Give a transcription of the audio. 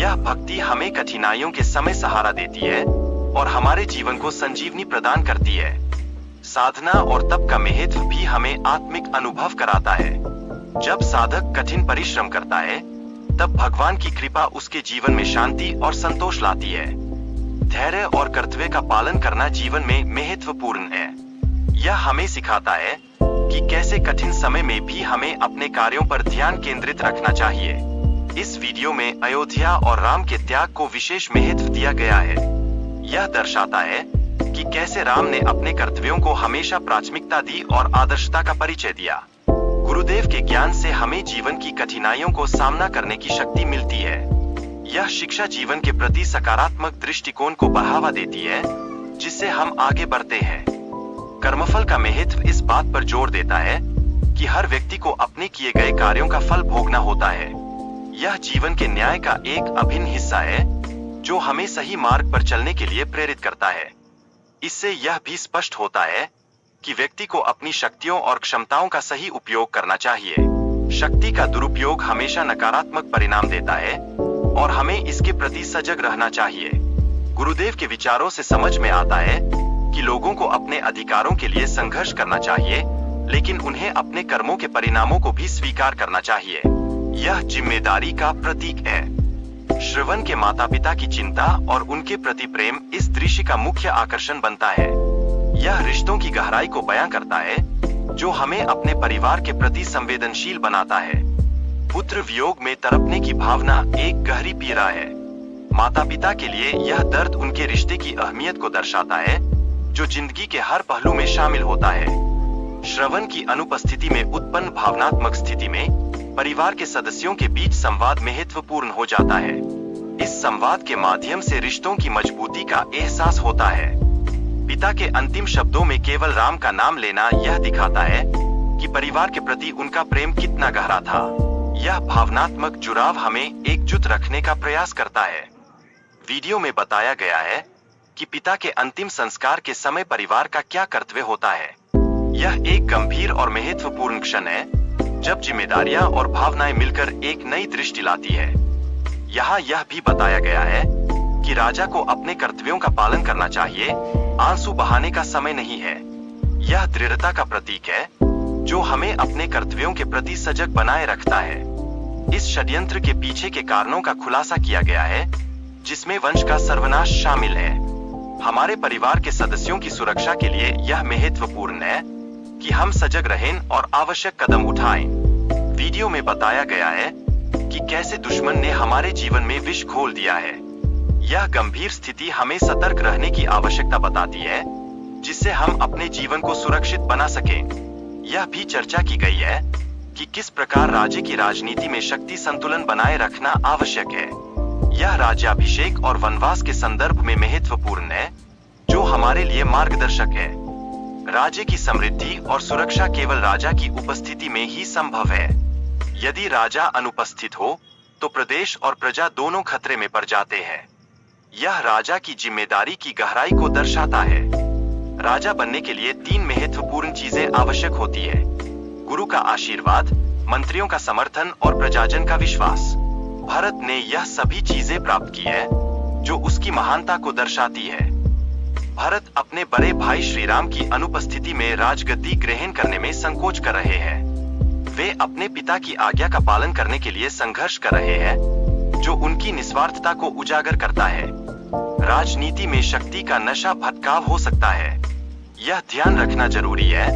यह भक्ति हमें कठिनाइयों के समय सहारा देती है और हमारे जीवन को संजीवनी प्रदान करती है। साधना और तप का महत्व भी हमें आत्मिक अनुभव कराता है। जब साधक कठिन परिश्रम करता है, तब भगवान की कृपा उसके जीवन में शांति और संतोष लाती है। धैर्य और कर्तव्य का पालन करना जीवन में महत्वपूर्ण है। यह हमें सिखाता है कि कैसे कठिन समय में भी हमें अपने कार्यों पर ध्यान केंद्रित रखना चाहिए। इस वीडियो में अयोध्या और राम के त्याग को विशेष महत्व दिया गया है। यह दर्शाता है कि कैसे राम ने अपने कर्तव्यों को हमेशा प्राथमिकता दी और आदर्शता का परिचय दिया। गुरुदेव के ज्ञान से हमें जीवन की कठिनाइयों को सामना करने की शक्ति मिलती है। यह शिक्षा जीवन के प्रति सकारात्मक दृष्टिकोण को बढ़ावा देती है, जिससे हम आगे बढ़ते हैं। कर्मफल का महत्व इस बात पर जोर देता है कि हर व्यक्ति को अपने किए गए कार्यों का फल भोगना होता है। यह जीवन के न्याय का एक अभिन्न हिस्सा है, जो हमें सही मार्ग पर चलने के लिए प्रेरित करता है। इससे यह भी स्पष्ट होता है कि व्यक्ति को अपनी शक्तियों और क्षमताओं का सही उपयोग करना चाहिए। शक्ति का दुरुपयोग हमेशा नकारात्मक परिणाम देता है और हमें इसके प्रति सजग रहना चाहिए। गुरुदेव के विचारों से समझ में आता है कि लोगों को अपने अधिकारों के लिए संघर्ष करना चाहिए, लेकिन उन्हें अपने कर्मों के परिणामों को भी स्वीकार करना चाहिए। यह जिम्मेदारी का प्रतीक है। श्रवण के माता पिता की चिंता और उनके प्रति प्रेम इस दृश्य का मुख्य आकर्षण बनता है। यह रिश्तों की गहराई को बयां करता है, जो हमें अपने परिवार के प्रति संवेदनशील बनाता है। पुत्र वियोग में तड़पने की भावना एक गहरी पीड़ा है। माता पिता के लिए यह दर्द उनके रिश्ते की अहमियत को दर्शाता है, जो जिंदगी के हर पहलू में शामिल होता है। श्रवण की अनुपस्थिति में उत्पन्न भावनात्मक स्थिति में परिवार के सदस्यों के बीच संवाद महत्वपूर्ण हो जाता है। इस संवाद के माध्यम से रिश्तों की मजबूती का एहसास होता है। पिता के अंतिम शब्दों में केवल राम का नाम लेना यह दिखाता है कि परिवार के प्रति उनका प्रेम कितना गहरा था। यह भावनात्मक जुड़ाव हमें एकजुट रखने का प्रयास करता है। वीडियो में बताया गया है कि पिता के अंतिम संस्कार के समय परिवार का क्या कर्तव्य होता है। यह एक गंभीर और महत्वपूर्ण क्षण है, जब जिम्मेदारियां और भावनाएं मिलकर एक नई दृष्टि लाती है। यहाँ यह भी बताया गया है कि राजा को अपने कर्तव्यों का पालन करना चाहिए, आंसू बहाने का समय नहीं है। यह दृढ़ता का प्रतीक है, जो हमें अपने कर्तव्यों के प्रति सजग बनाए रखता है। इस षड्यंत्र के पीछे के कारणों का खुलासा किया गया है, जिसमें वंश का सर्वनाश शामिल है। हमारे परिवार के सदस्यों की सुरक्षा के लिए यह महत्वपूर्ण है कि हम सजग रहें और आवश्यक कदम उठाएं। वीडियो में बताया गया है कि कैसे दुश्मन ने हमारे जीवन में विष घोल दिया है। यह गंभीर स्थिति हमें सतर्क रहने की आवश्यकता बताती है, जिससे हम अपने जीवन को सुरक्षित बना सकें। यह भी चर्चा की गई है कि किस प्रकार राज्य की राजनीति में शक्ति संतुलन बनाए रखना आवश्यक है। यह राज्याभिषेक और वनवास के संदर्भ में महत्वपूर्ण है, जो हमारे लिए मार्गदर्शक है। राज्य की समृद्धि और सुरक्षा केवल राजा की उपस्थिति में ही संभव है। यदि राजा अनुपस्थित हो, तो प्रदेश और प्रजा दोनों खतरे में पड़ जाते हैं। यह राजा की जिम्मेदारी की गहराई को दर्शाता है। राजा बनने के लिए 3 महत्वपूर्ण चीजें आवश्यक होती है: गुरु का आशीर्वाद, मंत्रियों का समर्थन और प्रजाजन का विश्वास। भरत ने यह सभी चीजें प्राप्त की है, जो उसकी महानता को दर्शाती है। भरत अपने बड़े भाई श्री राम की अनुपस्थिति में राजगद्दी ग्रहण करने में संकोच कर रहे हैं। वे अपने पिता की आज्ञा का पालन करने के लिए संघर्ष कर रहे हैं, जो उनकी निस्वार्थता को उजागर करता है। राजनीति में शक्ति का नशा भटकाव हो सकता है। यह ध्यान रखना जरूरी है